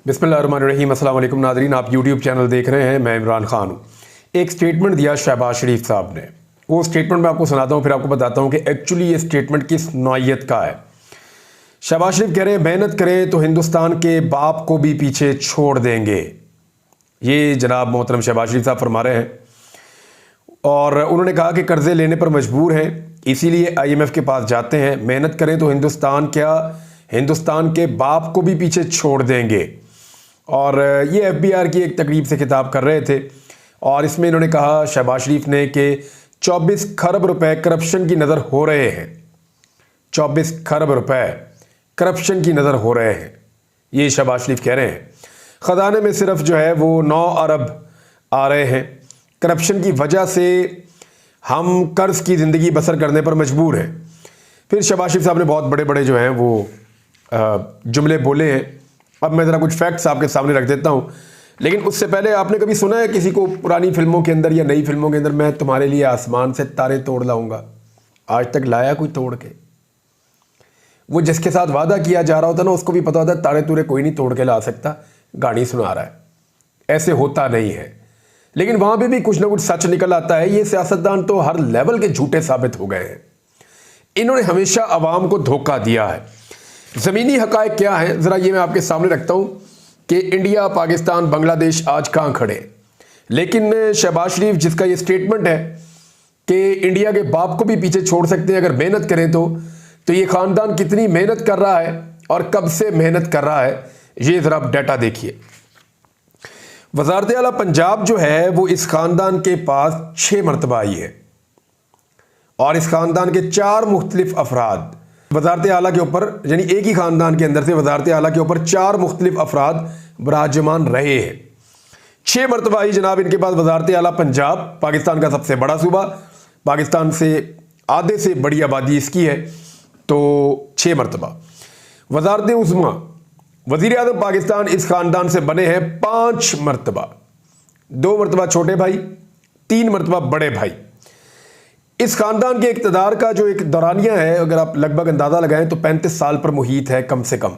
बिस्मिल्लाहिर्रहमानिर्रहीम। अस्सलाम वालेकुम नाज़रीन, आप यूट्यूब चैनल देख रहे हैं। मैं इमरान खान हूँ। एक स्टेटमेंट दिया शहबाज शरीफ साहब ने, वो स्टेटमेंट मैं आपको सुनाता हूँ, फिर आपको बताता हूँ कि एक्चुअली ये स्टेटमेंट किस नौइयत का है। शहबाज शरीफ कह रहे हैं मेहनत करें तो हिंदुस्तान के बाप को भी पीछे छोड़ देंगे। ये जनाब मोहतरम शहबाज शरीफ साहब फरमा रहे हैं और उन्होंने कहा कि कर्जे लेने पर मजबूर हैं, इसीलिए IMF के पास जाते हैं। मेहनत करें तो हिंदुस्तान के बाप को भी पीछे छोड़ देंगे। और ये FBR की एक तकरीब से खिताब कर रहे थे और इसमें इन्होंने कहा शहबाज शरीफ ने कि 24 खरब रुपए करप्शन की नज़र हो रहे हैं। 24 खरब रुपए करप्शन की नज़र हो रहे हैं, ये शहबाज शरीफ कह रहे हैं। ख़जाने में सिर्फ जो है वो 9 अरब आ रहे हैं। करप्शन की वजह से हम कर्ज़ की ज़िंदगी बसर करने पर मजबूर हैं। फिर शहबाज शरीफ साहब ने बहुत बड़े बड़े जो हैं वो जुमले बोले हैं। अब मैं ज़रा कुछ फैक्ट्स आपके सामने रख देता हूँ, लेकिन उससे पहले आपने कभी सुना है किसी को पुरानी फिल्मों के अंदर या नई फिल्मों के अंदर मैं तुम्हारे लिए आसमान से तारे तोड़ लाऊंगा? आज तक लाया कोई तोड़ के? वो जिसके साथ वादा किया जा रहा होता ना, उसको भी पता होता है तारे तूरे कोई नहीं तोड़ के ला सकता, गाड़ी सुना रहा है। ऐसे होता नहीं है, लेकिन वहाँ पर भी कुछ ना कुछ सच निकल आता है। ये सियासतदान तो हर लेवल के झूठे साबित हो गए हैं। इन्होंने हमेशा आवाम को धोखा दिया है। ज़मीनी हक़ाइक़ क्या है, ज़रा ये मैं आपके सामने रखता हूँ कि इंडिया, पाकिस्तान, बांग्लादेश आज कहाँ खड़े। लेकिन शहबाज शरीफ जिसका ये स्टेटमेंट है कि इंडिया के बाप को भी पीछे छोड़ सकते हैं अगर मेहनत करें तो ये ख़ानदान कितनी मेहनत कर रहा है और कब से मेहनत कर रहा है, ये ज़रा आप डाटा देखिए। वज़ारत आला पंजाब जो है वो इस ख़ानदान के पास 6 मरतबा आई है और इस ख़ानदान के 4 मुख्तलिफ अफराद वज़ारत आला के ऊपर, यानी एक ही ख़ानदान के अंदर से वज़ारत आला के ऊपर 4 मुख्तलिफ अफराद बराजमान रहे हैं। 6 मरतबा आई जनाब इनके पास वज़ारत आला पंजाब, पाकिस्तान का सबसे बड़ा सूबा, पाकिस्तान से आधे से बड़ी आबादी इसकी है, तो 6 मरतबा। वज़ारत उज़्मा, वज़ीर आज़म पाकिस्तान इस ख़ानदान से बने हैं 5 मरतबा। 2 मरतबा छोटे भाई, 3 मरतबा बड़े भाई। इस ख़ानदान के इक़्तिदार का जो एक दौरानिया है, अगर आप लगभग अंदाज़ा लगाएं तो 35 साल पर मुहीत है कम से कम,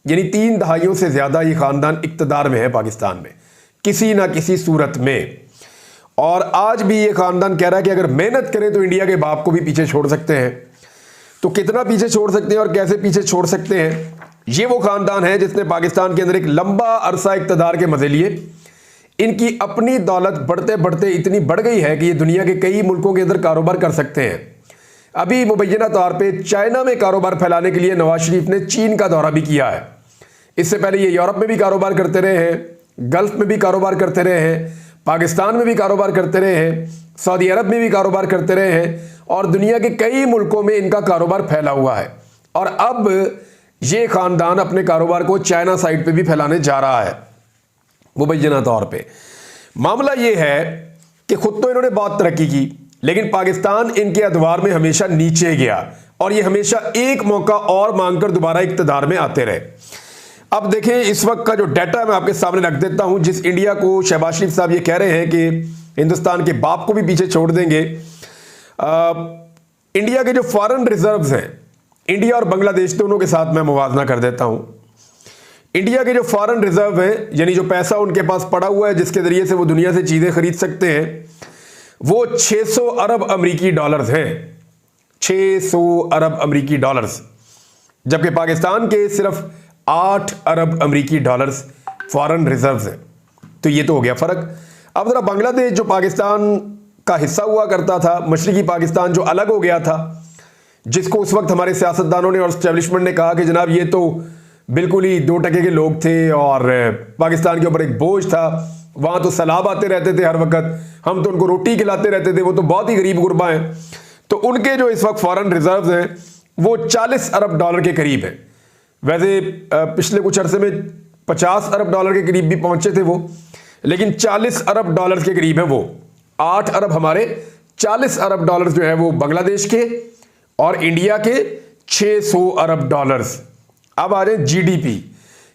यानी 3 दहाइयों से ज़्यादा ये ख़ानदान इक़्तिदार में है पाकिस्तान में किसी ना किसी सूरत में। और आज भी ये ख़ानदान कह रहा है कि अगर मेहनत करें तो इंडिया के बाप को भी पीछे छोड़ सकते हैं। तो कितना पीछे छोड़ सकते हैं और कैसे पीछे छोड़ सकते हैं? ये वो ख़ानदान है जिसने पाकिस्तान के अंदर एक लंबा अरसा इक़्तिदार के मज़े लिए। इनकी अपनी दौलत बढ़ते बढ़ते इतनी बढ़ गई है कि ये दुनिया के कई मुल्कों के अंदर कारोबार कर सकते हैं। अभी मुबैना तौर पे चाइना में कारोबार फैलाने के लिए नवाज शरीफ ने चीन का दौरा भी किया है। इससे पहले ये यूरोप में भी कारोबार करते रहे हैं, गल्फ में भी कारोबार करते रहे हैं, पाकिस्तान में भी कारोबार करते रहे हैं, सऊदी अरब में भी कारोबार करते रहे हैं और दुनिया के कई मुल्कों में इनका कारोबार फैला हुआ है। और अब ये ख़ानदान अपने कारोबार को चाइना साइड पर भी फैलाने जा रहा है। मुबैना तौर पे मामला ये है कि खुद तो इन्होंने बहुत तरक्की की, लेकिन पाकिस्तान इनके अदवार में हमेशा नीचे गया और ये हमेशा एक मौका और मांगकर दोबारा इक़्तिदार में आते रहे। अब देखें इस वक्त का जो डाटा मैं आपके सामने रख देता हूं, जिस इंडिया को शहबाज शरीफ साहब ये कह रहे हैं कि हिंदुस्तान के बाप को भी पीछे छोड़ देंगे। इंडिया के जो फॉरेन रिजर्व्स हैं, इंडिया और बांग्लादेश दोनों के साथ मैं मुवाजना कर देता हूं। इंडिया के जो फॉरेन रिजर्व हैं, यानी जो पैसा उनके पास पड़ा हुआ है जिसके ज़रिए से वो दुनिया से चीज़ें खरीद सकते हैं, वो 600 अरब अमरीकी डॉलर्स हैं। 600 अरब अमरीकी डॉलर्स, जबकि पाकिस्तान के सिर्फ 8 अरब अमरीकी डॉलर्स फॉरेन रिजर्व्स हैं। तो ये तो हो गया फ़र्क। अब ज़रा बांग्लादेश जो पाकिस्तान का हिस्सा हुआ करता था, मशरक़ी पाकिस्तान जो अलग हो गया था, जिसको उस वक्त हमारे सियासतदानों ने और एस्टेब्लिशमेंट ने कहा कि जनाब ये तो बिल्कुल ही 2 टके के लोग थे और पाकिस्तान के ऊपर एक बोझ था, वहाँ तो सैलाब आते रहते थे हर वक्त, हम तो उनको रोटी खिलाते रहते थे, वो तो बहुत ही गरीब गुरबा हैं। तो उनके जो इस वक्त फॉरेन रिजर्व्स हैं वो 40 अरब डॉलर के करीब हैं। वैसे पिछले कुछ अरसे में 50 अरब डॉलर के करीब भी पहुँचे थे वो, लेकिन 40 अरब डॉलर के करीब हैं वो। 8 अरब हमारे, 40 अरब डॉलर जो है वो बांग्लादेश के और इंडिया के 600 अरब डॉलर्स। अब आ रहे GDP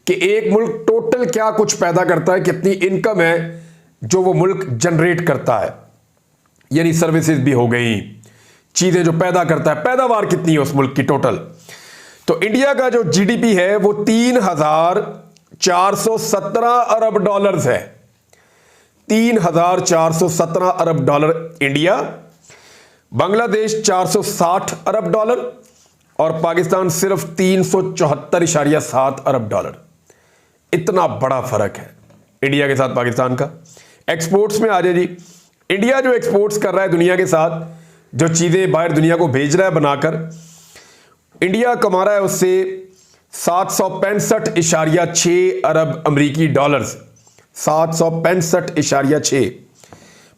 कि एक मुल्क टोटल क्या कुछ पैदा करता है, कितनी इनकम है जो वो मुल्क जनरेट करता है, यानी सर्विसेज भी हो गई, चीज़ें जो पैदा करता है, पैदावार कितनी है उस मुल्क की टोटल। तो इंडिया का जो GDP है वो $3,417 अरब डॉलर्स है। $3,417 अरब डॉलर इंडिया, बांग्लादेश 460 अरब डॉलर और पाकिस्तान सिर्फ 374.7 अरब डॉलर। इतना बड़ा फर्क है इंडिया के साथ पाकिस्तान का। एक्सपोर्ट्स में आ जाए जी, इंडिया जो एक्सपोर्ट्स कर रहा है दुनिया के साथ, जो चीज़ें बाहर दुनिया को भेज रहा है बनाकर, इंडिया कमा रहा है उससे 765.6 अरब अमरीकी डॉलर्स, 765.6।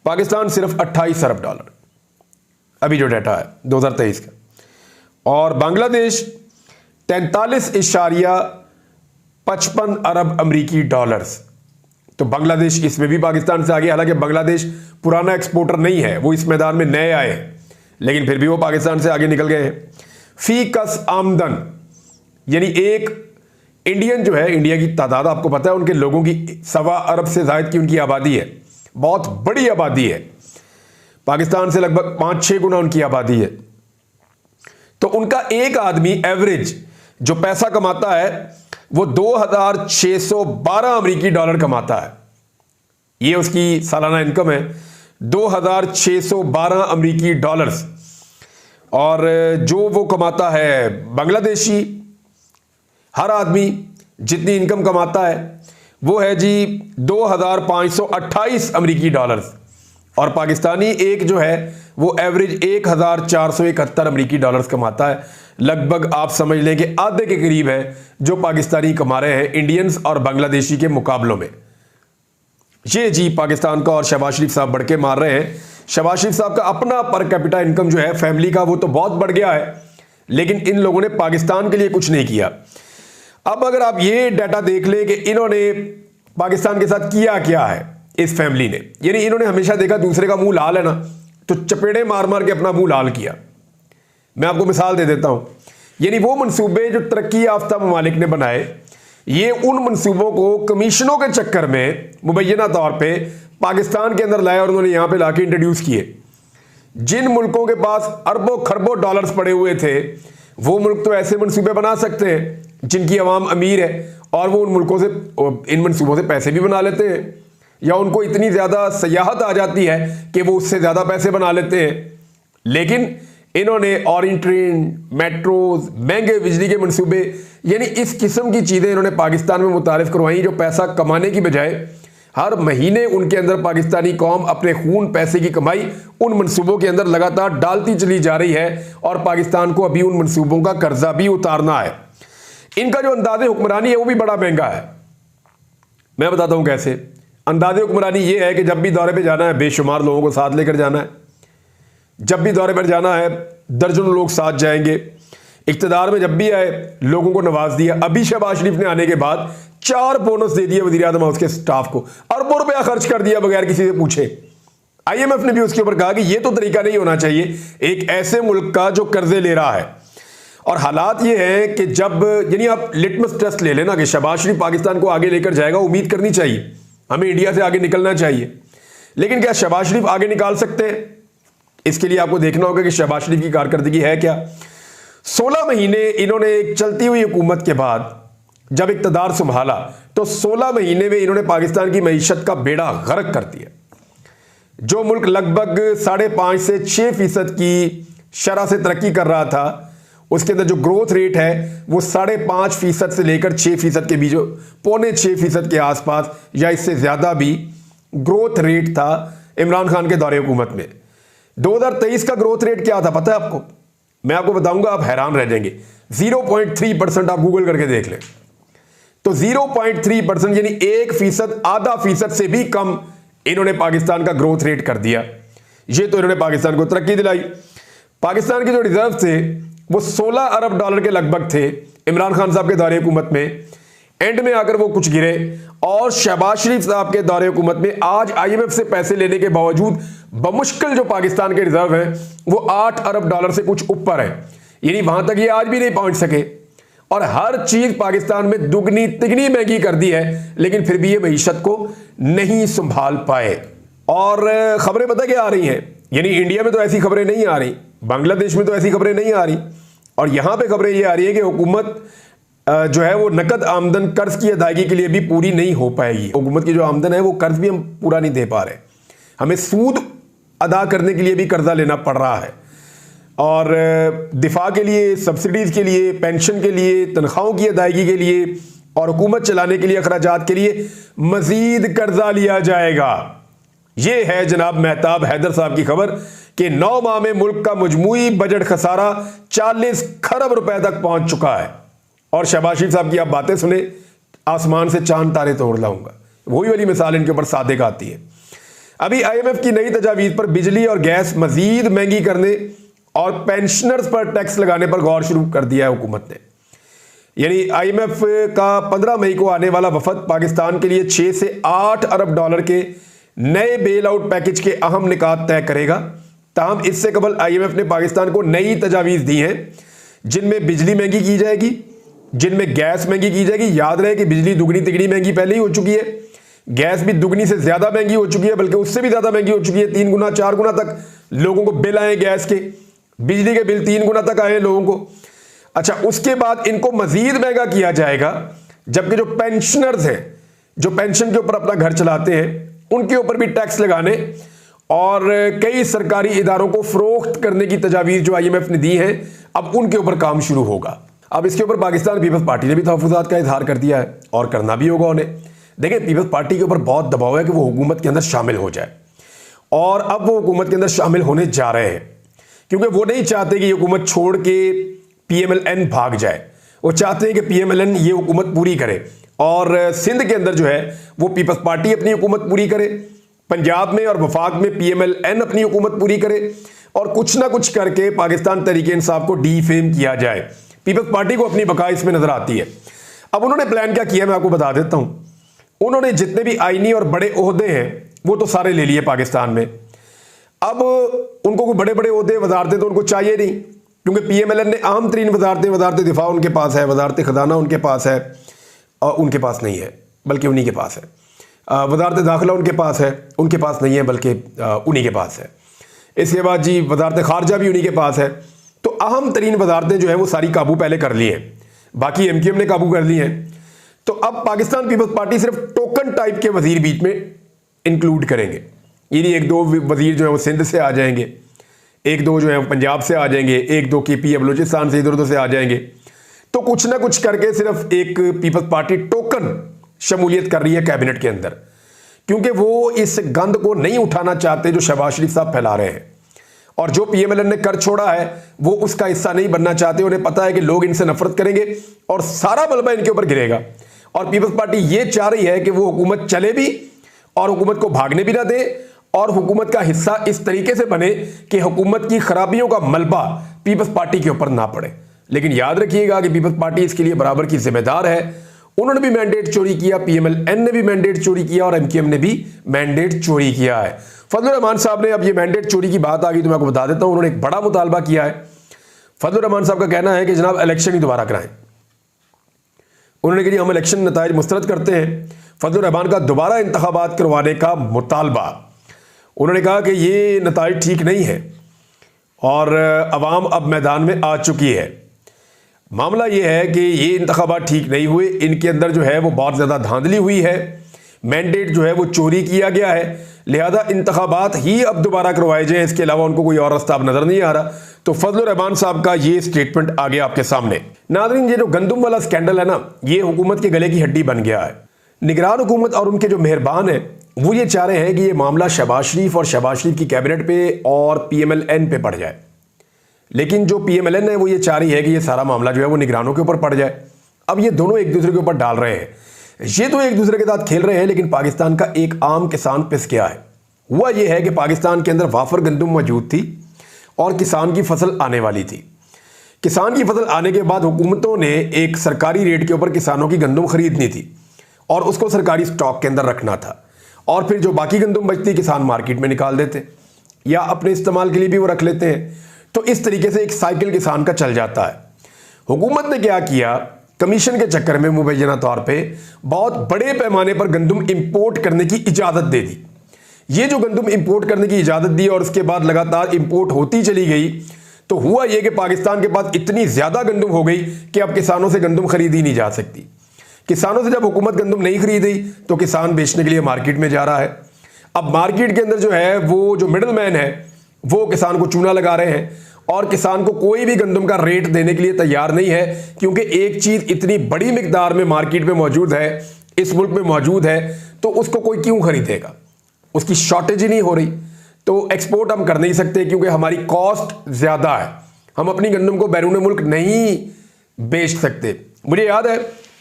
पाकिस्तान सिर्फ 28 अरब डॉलर, अभी जो डाटा है 2023 का। और बांग्लादेश 43.55 अरब अमरीकी डॉलर्स। तो बांग्लादेश इसमें भी पाकिस्तान से आगे, हालांकि बांग्लादेश पुराना एक्सपोर्टर नहीं है, वो इस मैदान में नए आए हैं, लेकिन फिर भी वो पाकिस्तान से आगे निकल गए हैं। फी कस आमदन, यानी एक इंडियन जो है, इंडिया की तादाद आपको पता है, उनके लोगों की 1.25 अरब से ज्यादा की उनकी आबादी है, बहुत बड़ी आबादी है। पाकिस्तान से लगभग 5-6 गुना उनकी आबादी है। तो उनका एक आदमी एवरेज जो पैसा कमाता है वो 2,612 अमरीकी डॉलर कमाता है। ये उसकी सालाना इनकम है, 2,612 अमरीकी डॉलर्स। और जो वो कमाता है बांग्लादेशी, हर आदमी जितनी इनकम कमाता है वो है जी 2,528 अमरीकी डॉलर्स। और पाकिस्तानी एक जो है वो एवरेज 1,471 अमरीकी डॉलर्स कमाता है। लगभग आप समझ लें कि आधे के करीब है जो पाकिस्तानी कमा रहे हैं इंडियंस और बांग्लादेशी के मुकाबलों में। ये जी पाकिस्तान का, और शहबाज शरीफ साहब बढ़ के मार रहे हैं। शहबाज शरीफ साहब का अपना पर कैपिटा इनकम जो है फैमिली का, वो तो बहुत बढ़ गया है, लेकिन इन लोगों ने पाकिस्तान के लिए कुछ नहीं किया। अब अगर आप ये डाटा देख लें कि इन्होंने पाकिस्तान के साथ किया क्या है इस फैमिली ने, यानी इन्होंने हमेशा देखा दूसरे का मुंह लाल है ना, तो चपेड़े मार मार के अपना मुंह लाल किया। मैं आपको मिसाल दे देता हूं, यानी वो मंसूबे जो तरक्की याफ्ता ममालिक ने बनाए, ये उन मंसूबों को कमीशनों के चक्कर में मुबैना तौर पे पाकिस्तान के अंदर लाए और उन्होंने यहां पे लाके इंट्रोड्यूस किए। जिन मुल्कों के पास अरबों खरबों डॉलर्स पड़े हुए थे, वो मुल्क तो ऐसे मंसूबे बना सकते हैं जिनकी अवाम अमीर है, और वो उन मुल्कों से, इन मंसूबों से पैसे भी बना लेते हैं, या उनको इतनी ज्यादा सयाहत आ जाती है कि वो उससे ज्यादा पैसे बना लेते हैं। लेकिन इन्होंने ऑरेंज ट्रेन, मेट्रोज, महंगे बिजली के मंसूबे, यानी इस किस्म की चीजें इन्होंने पाकिस्तान में मुतारिफ करवाई, जो पैसा कमाने की बजाय हर महीने उनके अंदर पाकिस्तानी कौम अपने खून पैसे की कमाई उन मंसूबों के अंदर लगातार डालती चली जा रही है, और पाकिस्तान को अभी उन मंसूबों का कर्जा भी उतारना है। इनका जो अंदाजे हुक्मरानी है वो भी बड़ा महंगा है। मैं बताता हूं कैसे। अंदाजे हुक्मरानी ये है कि जब भी दौरे पे जाना है बेशुमार लोगों को साथ लेकर जाना है, जब भी दौरे पर जाना है दर्जनों लोग साथ जाएंगे। इख्तिदार में जब भी आए लोगों को नवाज दिया। अभी शहबाज शरीफ ने आने के बाद 4 बोनस दे दिए वजीर आज़म हाउस के स्टाफ को, अरबों रुपया खर्च कर दिया बगैर किसी से पूछे। IMF ने भी उसके ऊपर कहा कि यह तो तरीका नहीं होना चाहिए एक ऐसे मुल्क का जो कर्जे ले रहा है। और हालात ये हैं कि जब, यानी आप लिटमस टेस्ट ले लेना कि शहबाज शरीफ पाकिस्तान को आगे लेकर जाएगा, उम्मीद करनी चाहिए, हमें इंडिया से आगे निकलना चाहिए। लेकिन क्या शहबाज शरीफ आगे निकाल सकते हैं? इसके लिए आपको देखना होगा कि शहबाज शरीफ की कारकर्दगी है क्या। 16 महीने इन्होंने एक चलती हुई हुकूमत के बाद जब इक़्तिदार संभाला, तो 16 महीने में इन्होंने पाकिस्तान की मईशत का बेड़ा गर्क कर दिया। जो मुल्क लगभग 5.5 से 6% की शरह से तरक्की कर रहा था, उसके अंदर जो ग्रोथ रेट है वो 5.5% से लेकर 6% के बीच, 5.25% के आसपास या इससे ज्यादा भी ग्रोथ रेट था इमरान खान के दौरे हुकूमत में। 2023 का ग्रोथ रेट क्या था पता है आपको? मैं आपको बताऊंगा, आप हैरान रह जाएंगे। 0.3%, आप गूगल करके देख लें। तो 0.3% यानी 1%, आधा फीसद से भी कम इन्होंने पाकिस्तान का ग्रोथ रेट कर दिया। ये तो इन्होंने पाकिस्तान को तरक्की दिलाई। पाकिस्तान के जो रिजर्व थे वो 16 अरब डॉलर के लगभग थे इमरान खान साहब के दौरे हुकूमत में। एंड में आकर वो कुछ गिरे, और शहबाज शरीफ साहब के दौरे हुकूमत में आज IMF से पैसे लेने के बावजूद बमुश्किल जो पाकिस्तान के रिजर्व हैं वो 8 अरब डॉलर से कुछ ऊपर है। यानी वहां तक ये आज भी नहीं पहुंच सके, और हर चीज पाकिस्तान में दुगनी तिगनी महंगी कर दी है, लेकिन फिर भी ये मईशत को नहीं संभाल पाए। और खबरें पता क्या आ रही हैं, यानी इंडिया में तो ऐसी खबरें नहीं आ रही, बांग्लादेश में तो ऐसी खबरें नहीं आ रही, और यहां पे खबरें ये आ रही है कि हुकूमत जो है वो नकद आमदन कर्ज की अदायगी के लिए भी पूरी नहीं हो पाएगी। हुकूमत की जो आमदन है वो कर्ज भी हम पूरा नहीं दे पा रहे, हमें सूद अदा करने के लिए भी कर्जा लेना पड़ रहा है, और दिफा के लिए, सब्सिडीज़ के लिए, पेंशन के लिए, तनख्वाहों की अदायगी के लिए और हुकूमत चलाने के लिए, अखराजात के लिए मज़ीद कर्जा लिया जाएगा। ये है जनाब मेहताब हैदर साहब की खबर कि 9 माह में मुल्क का मजमूई बजट खसारा 40 खरब रुपए तक पहुंच चुका है। और शहबाज शरीफ साहब की आप बातें सुने, आसमान से चांद तारे तोड़ लाऊंगा, वही वाली मिसाल इनके ऊपर सादिक आती है। अभी IMF की नई तजावीज़ पर बिजली और गैस मजीद महंगी करने और पेंशनर्स पर टैक्स लगाने पर गौर शुरू कर दिया है हुकूमत ने। यानी IMF का 15 मई को आने वाला वफद पाकिस्तान के लिए 6 से 8 अरब डॉलर के नए बेल आउट पैकेज के अहम निकात तय करेगा। ताहम इससे कबल IMF ने पाकिस्तान को नई तजावीज़ दी हैं, जिनमें बिजली महंगी की जाएगी, जिनमें गैस महंगी की जाएगी। याद रहे कि बिजली दुगनी तिगनी महंगी पहले ही हो चुकी है, गैस भी दुगनी से ज्यादा महंगी हो चुकी है, बल्कि उससे भी ज्यादा महंगी हो चुकी है। 3 गुना 4 गुना तक लोगों को बिल आए गैस के, बिजली के बिल 3 गुना तक आए लोगों को। अच्छा, उसके बाद इनको मजीद महंगा किया जाएगा, जबकि जो पेंशनर्स हैं, जो पेंशन के ऊपर अपना घर चलाते हैं, उनके ऊपर भी टैक्स लगाने और कई सरकारी इदारों को फरोख्त करने की तजावीज़ जो IMF ने दी है, अब उनके ऊपर काम शुरू होगा। अब इसके ऊपर पाकिस्तान पीपल्स पार्टी ने भी तहफ़्फ़ुज़ात का इजहार कर दिया है और करना भी होगा उन्हें। देखिए, पीपल्स पार्टी के ऊपर बहुत दबाव है कि वो हुकूमत के अंदर शामिल हो जाए, और अब वो हुकूमत के अंदर शामिल होने जा रहे हैं, क्योंकि वो नहीं चाहते कि हुकूमत छोड़ के PMLN भाग जाए। वो चाहते हैं कि PMLN ये हुकूमत पूरी करे, और सिंध के अंदर जो है वो पीपल्स पार्टी अपनी हुकूमत पूरी करे, पंजाब में और वफाक में PMLN अपनी हुकूमत पूरी करे, और कुछ ना कुछ करके पाकिस्तान तहरीक इंसाफ को डीफेम किया जाए। पीपल्स पार्टी को अपनी बका इसमें नजर आती है। अब उन्होंने प्लान क्या किया, मैं आपको बता देता हूं। उन्होंने जितने भी आईनी और बड़े ओहदे हैं वो तो सारे ले लिए पाकिस्तान में। अब उनको कोई बड़े बड़े ओहदे, वजारतें तो उनको चाहिए नहीं, क्योंकि PMLN ने अहम तरीन वजारत दिफा उनके पास है, वजारत खजाना उनके पास है, और उनके पास नहीं है बल्कि उन्हीं के पास है। वजारत दाखिला उनके पास है, उनके पास नहीं है बल्कि उन्हीं के पास है। इसके बाद जी वजारत खारजा भी उन्हीं के पास है। तो अहम तरीन वजारतें जो है वो सारी काबू पहले कर ली हैं, बाकी MQM ने काबू कर ली हैं। तो अब पाकिस्तान पीपल्स पार्टी सिर्फ टोकन टाइप के वजीर बीच में इंक्लूड करेंगे। यानी 1-2 वजीर जो है वो सिंध से आ जाएंगे, 1-2 जो है पंजाब से आ जाएंगे, 1-2 KP बलूचिस्तान से, इधर उधर से आ जाएंगे। तो कुछ ना कुछ करके सिर्फ एक पीपल्स पार्टी टोकन शमूलियत कर रही है कैबिनेट के अंदर, क्योंकि वो इस गंद को नहीं उठाना चाहते जो शहबाज शरीफ साहब फैला रहे हैं, और जो PMLN ने कर छोड़ा है वो उसका हिस्सा नहीं बनना चाहते। उन्हें पता है कि लोग इनसे नफरत करेंगे और सारा मलबा इनके ऊपर गिरेगा, और पीपल्स पार्टी ये चाह रही है कि वो हुकूमत चले भी और हुकूमत को भागने भी ना दे, और हुकूमत का हिस्सा इस तरीके से बने कि हुकूमत की खराबियों का मलबा पीपल्स पार्टी के ऊपर ना पड़े। लेकिन याद रखिएगा कि पीपल्स पार्टी इसके लिए बराबर की जिम्मेदार है। उन्होंने भी मैंडेट चोरी किया, PMLN ने भी मैंडेट चोरी किया, और MQM ने भी मैंडेट चोरी किया है। फजलुर रहमान साहब ने, अब ये मैंडेट चोरी की बात आ गई तो मैं आपको बता देता हूं, उन्होंने एक बड़ा मुतालबा किया है। फजलुर रहमान साहब का कहना है कि जनाब इलेक्शन ही दोबारा कराएं। उन्होंने कहा जी हम इलेक्शन नताइज मुस्तरद करते हैं, फजलुर रहमान का दोबारा इंतखाबात करवाने का मुतालबा। उन्होंने कहा कि ये नताइज ठीक नहीं है और अवाम अब मैदान में आ चुकी है। मामला ये है कि ये इंतखाबात ठीक नहीं हुए, इनके अंदर जो है वो बहुत ज़्यादा धांधली हुई है, मैंडेट जो है वो चोरी किया गया है, लिहाजा इंतखाबात ही अब दोबारा करवाए जाएं, इसके अलावा उनको कोई और रास्ता अब नज़र नहीं आ रहा। तो फजलुर रहमान साहब का ये स्टेटमेंट आ गया आपके सामने। नाज़रीन, ये जो गंदम वाला स्कैंडल है ना, ये हुकूमत के गले की हड्डी बन गया है। निगरान हुकूमत और उनके जो मेहरबान हैं वो ये चाह रहे हैं कि ये मामला शहबाज शरीफ और शहबाज शरीफ की कैबिनेट पे और PMLN पे पड़ जाए, लेकिन जो PMLN है वो ये चाह रही है कि ये सारा मामला जो है वो निगरानों के ऊपर पड़ जाए। अब ये दोनों एक दूसरे के ऊपर डाल रहे हैं, ये तो एक दूसरे के साथ खेल रहे हैं, लेकिन पाकिस्तान का एक आम किसान पिस गया है। हुआ ये है कि पाकिस्तान के अंदर वाफर गंदम मौजूद थी और किसान की फसल आने वाली थी। किसान की फसल आने के बाद हुकूमतों ने एक सरकारी रेट के ऊपर किसानों की गंदम खरीदनी थी और उसको सरकारी स्टॉक के अंदर रखना था, और फिर जो बाकी गंदम बचती किसान मार्केट में निकाल देते या अपने इस्तेमाल के लिए भी वो रख लेते हैं। तो इस तरीके से एक साइकिल किसान का चल जाता है। हुकूमत ने क्या किया, कमीशन के चक्कर में मुबैना तौर पे बहुत बड़े पैमाने पर गंदम इंपोर्ट करने की इजाज़त दे दी। ये जो गंदम इंपोर्ट करने की इजाज़त दी और उसके बाद लगातार इंपोर्ट होती चली गई, तो हुआ यह कि पाकिस्तान के पास इतनी ज्यादा गंदम हो गई कि अब किसानों से गंदम खरीदी नहीं जा सकती। किसानों से जब हुकूमत गंदम नहीं खरीदी तो किसान बेचने के लिए मार्केट में जा रहा है। अब मार्केट के अंदर जो है वो जो मिडल मैन है वो किसान को चूना लगा रहे हैं और किसान को कोई भी गंदम का रेट देने के लिए तैयार नहीं है, क्योंकि एक चीज इतनी बड़ी मिकदार में मार्केट में मौजूद है, इस मुल्क में मौजूद है, तो उसको कोई क्यों खरीदेगा? उसकी शॉर्टेज ही नहीं हो रही, तो एक्सपोर्ट हम कर नहीं सकते क्योंकि हमारी कॉस्ट ज्यादा है। हम अपनी गंदम को बैरून मुल्क नहीं बेच सकते। मुझे याद है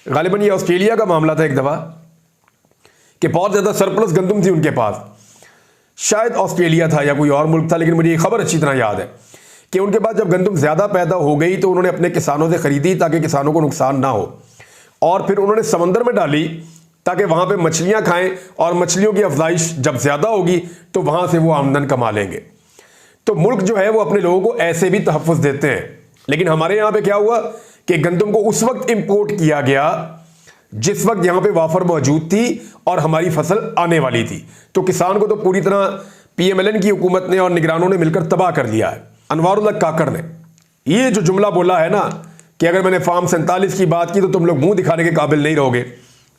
गालिबन ये ऑस्ट्रेलिया का मामला था एक दफा कि बहुत ज्यादा सरप्लस गंदम थी उनके पास, शायद ऑस्ट्रेलिया था या कोई और मुल्क था, लेकिन मुझे ये खबर अच्छी तरह याद है कि उनके पास जब गंदम ज्यादा पैदा हो गई तो उन्होंने अपने किसानों से खरीदी ताकि किसानों को नुकसान ना हो, और फिर उन्होंने समंदर में डाली ताकि वहां पे मछलियां खाएं और मछलियों की अफजाइश जब ज्यादा होगी तो वहां से वो आमदन कमा लेंगे। तो मुल्क जो है वो अपने लोगों को ऐसे भी तहफ़्फ़ुज़ देते हैं। लेकिन हमारे यहां पे क्या हुआ कि गंदम को उस वक्त इंपोर्ट किया गया जिस वक्त यहां पे वाफर मौजूद थी और हमारी फसल आने वाली थी। तो किसान को तो पूरी तरह PMLN की हुकूमत ने और निगरानों ने मिलकर तबाह कर दिया है। अनवारुल्लाह काकड़ ने ये जो जुमला बोला है ना कि अगर मैंने फार्म 47 की बात की तो तुम लोग मुंह दिखाने के काबिल नहीं रहोगे,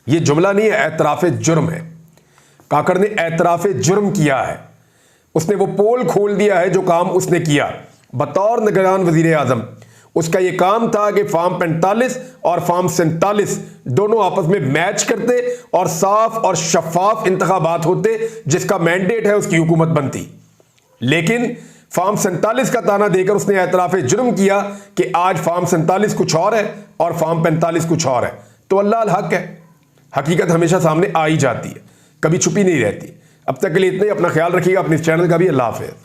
ये जुमला नहीं है, एतराफ़े जुर्म है। काकड़ ने एतराफ़े जुर्म किया है, उसने वो पोल खोल दिया है जो काम उसने किया बतौर निगरान वजीर आजम। उसका ये काम था कि फार्म 45 और फार्म 47 दोनों आपस में मैच करते और साफ और शफाफ इंतखाबात होते, जिसका मैंडेट है उसकी हुकूमत बनती। लेकिन फार्म 47 का ताना देकर उसने एतराफ़े जुर्म किया कि आज फार्म 47 कुछ और है और फार्म 45 कुछ और है। तो अल्लाह अल हक है, हकीकत हमेशा सामने आ ही जाती है, कभी छुपी नहीं रहती। अब तक के लिए इतना ही, अपना ख्याल रखिएगा, अपने इस चैनल का भी। अल्लाह हाफ़िज़।